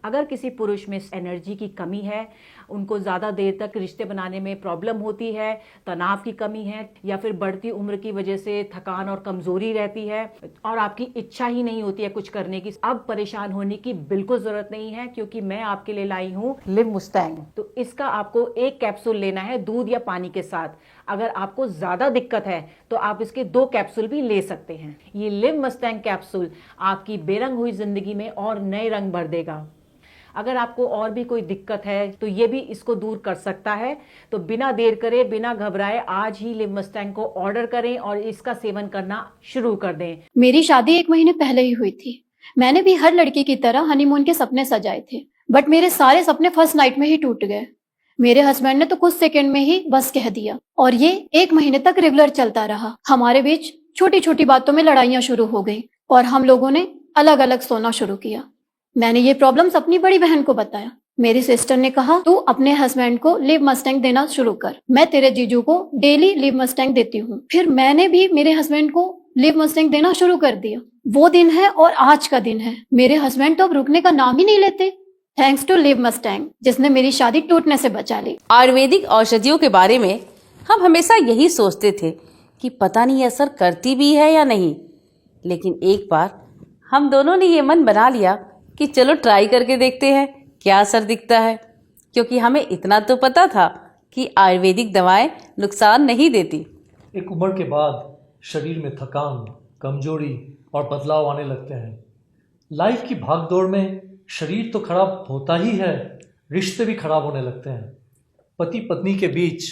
अगर किसी पुरुष में एनर्जी की कमी है, उनको ज़्यादा देर तक रिश्ते बनाने में प्रॉब्लम होती है, तनाव की कमी है, या फिर बढ़ती उम्र की वजह से थकान और कमज़ोरी रहती है और आपकी इच्छा ही नहीं होती है कुछ करने की, अब परेशान होने की बिल्कुल ज़रूरत नहीं है, क्योंकि मैं आपके लिए लाई हूँ लिव मुस्टैंग। तो इसका आपको एक कैप्सूल लेना है दूध या पानी के साथ। अगर आपको ज़्यादा दिक्कत है तो आप इसके 2 कैप्सूल भी ले सकते हैं। ये लिव मुस्टैंग कैप्सूल आपकी बेरंग हुई ज़िंदगी में और नए रंग भर देगा। अगर आपको और भी कोई दिक्कत है तो ये भी इसको दूर कर सकता है। तो बिना देर करे, बिना घबराए आज ही लिव मुस्टैंग को ऑर्डर करें और इसका सेवन करना शुरू कर दें। मेरी शादी 1 महीने पहले ही हुई थी। मैंने भी हर लड़की की तरह हनीमून के सपने सजाए थे, बट मेरे सारे सपने फर्स्ट नाइट में ही टूट गए। मेरे हस्बैंड ने तो कुछ सेकंड में ही बस कह दिया और ये 1 महीने तक रेगुलर चलता रहा। हमारे बीच छोटी छोटी बातों में लड़ाइयां शुरू हो गई और हम लोगों ने अलग अलग सोना शुरू किया। मैंने ये प्रॉब्लम्स अपनी बड़ी बहन को बताया। मेरी सिस्टर ने कहा तू अपने हस्बैंड को लिव मस्टैंग देना शुरू कर, मैं तेरे जीजू को डेली लिव मस्टैंग देती हूँ। फिर मैंने भी मेरे हस्बैंड को लिव मस्टैंग देना शुरू कर दिया। वो दिन है और आज का दिन है। मेरे हस्बैंड तो अब रुकने का नाम ही नहीं लेते, थैंक्स टू लिव मस्टैंग जिसने मेरी शादी टूटने से बचा ली। आयुर्वेदिक औषधियों के बारे में हम हमेशा यही सोचते थे कि पता नहीं असर करती भी है या नहीं, लेकिन एक बार हम दोनों ने ये मन बना लिया कि चलो ट्राई करके देखते हैं क्या असर दिखता है, क्योंकि हमें इतना तो पता था कि आयुर्वेदिक दवाएं नुकसान नहीं देती। एक उम्र के बाद शरीर में थकान, कमजोरी और बदलाव आने लगते हैं। लाइफ की भागदौड़ में शरीर तो खराब होता ही है, रिश्ते भी खराब होने लगते हैं। पति पत्नी के बीच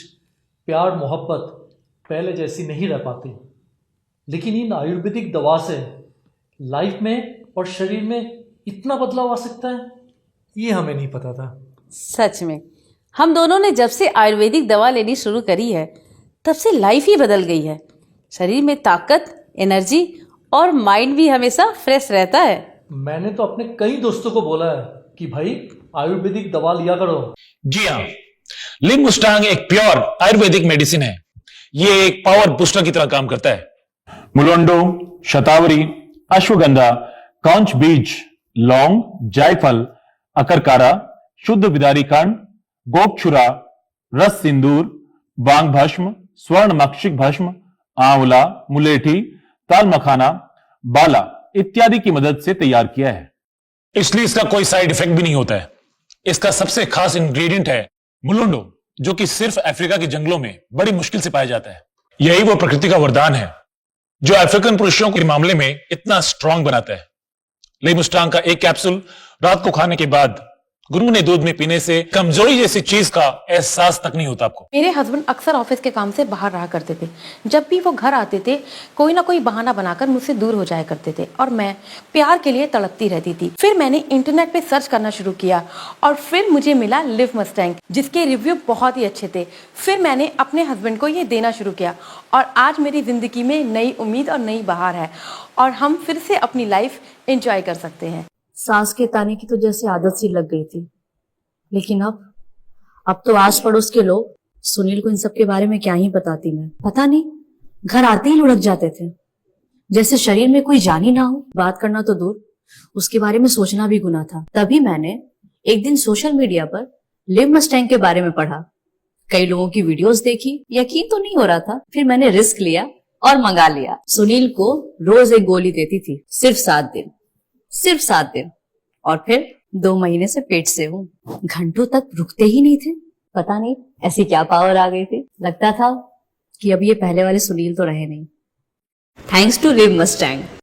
प्यार मोहब्बत पहले जैसी नहीं रह पाती। लेकिन इन आयुर्वेदिक दवा से लाइफ में और शरीर में इतना बदलाव आ सकता है, ये हमें नहीं पता था। सच में हम दोनों ने जब से आयुर्वेदिक दवा लेनी शुरू करी है तब से लाइफ ही बदल गई है। शरीर में ताकत, एनर्जी और माइंड भी हमेशा फ्रेश रहता है। मैंने तो अपने कई दोस्तों को बोला है कि भाई आयुर्वेदिक दवा लिया करो। जी हाँ, लिव मुस्टांग एक प्योर आयुर्वेदिक मेडिसिन है। ये एक पावर बूस्टर की तरह काम करता है। मुलोंडो, शतावरी, अश्वगंधा, कांच बीज, लौंग, जायफल, अकरकारा, शुद्ध विदारी कांड, गोपछुरा, रस सिंदूर, बांग भस्म, स्वर्ण मक्षिक भस्म, आंवला, मुलेठी, ताल मखाना, बाला इत्यादि की मदद से तैयार किया है। इसलिए इसका कोई साइड इफेक्ट भी नहीं होता है। इसका सबसे खास इंग्रेडिएंट है मुलोंडो, जो कि सिर्फ अफ्रीका के जंगलों में बड़ी मुश्किल से पाया जाता है। यही वो प्रकृति का वरदान है जो अफ्रीकन पुरुषों के मामले में इतना स्ट्रांग बनाता है। लिव मुस्टांग का एक कैप्सूल रात को खाने के बाद गुनगुने दूध में पीने से कमजोरी जैसी चीज का एहसास तक नहीं होता आपको। मेरे हस्बैंड अक्सर ऑफिस के काम से बाहर रहा करते थे। जब भी वो घर आते थे कोई ना कोई बहाना बनाकर मुझसे दूर हो जाया करते थे और मैं प्यार के लिए तड़पती रहती थी। फिर मैंने इंटरनेट पे सर्च करना शुरू किया और फिर मुझे मिला लिव मस्टैंग, जिसके रिव्यू बहुत ही अच्छे थे। फिर मैंने अपने हस्बैंड को ये देना शुरू किया और आज मेरी जिंदगी में नई उम्मीद और नई बहार है और हम फिर से अपनी लाइफ एंजॉय कर सकते हैं। सांस के ताने की तो जैसे आदत सी लग गई थी, लेकिन अब तो आस पड़ोस के लोग सुनील को इन सब के बारे में क्या ही बताती मैं। पता नहीं, घर आते ही लुढ़क जाते थे, जैसे शरीर में कोई जान ही ना हो। बात करना तो दूर, उसके बारे में सोचना भी गुनाह था। तभी मैंने एक दिन सोशल मीडिया पर लिव मस्टैंग के बारे में पढ़ा, कई लोगों की वीडियोस देखी, यकीन तो नहीं हो रहा था। फिर मैंने रिस्क लिया और मंगा लिया। सुनील को रोज एक गोली देती थी, सिर्फ 7 दिन, और फिर 2 महीने से पेट से हूँ। घंटों तक रुकते ही नहीं थे। पता नहीं ऐसी क्या पावर आ गई थी। लगता था कि अब ये पहले वाले सुनील तो रहे नहीं। Thanks to Liv Mustang.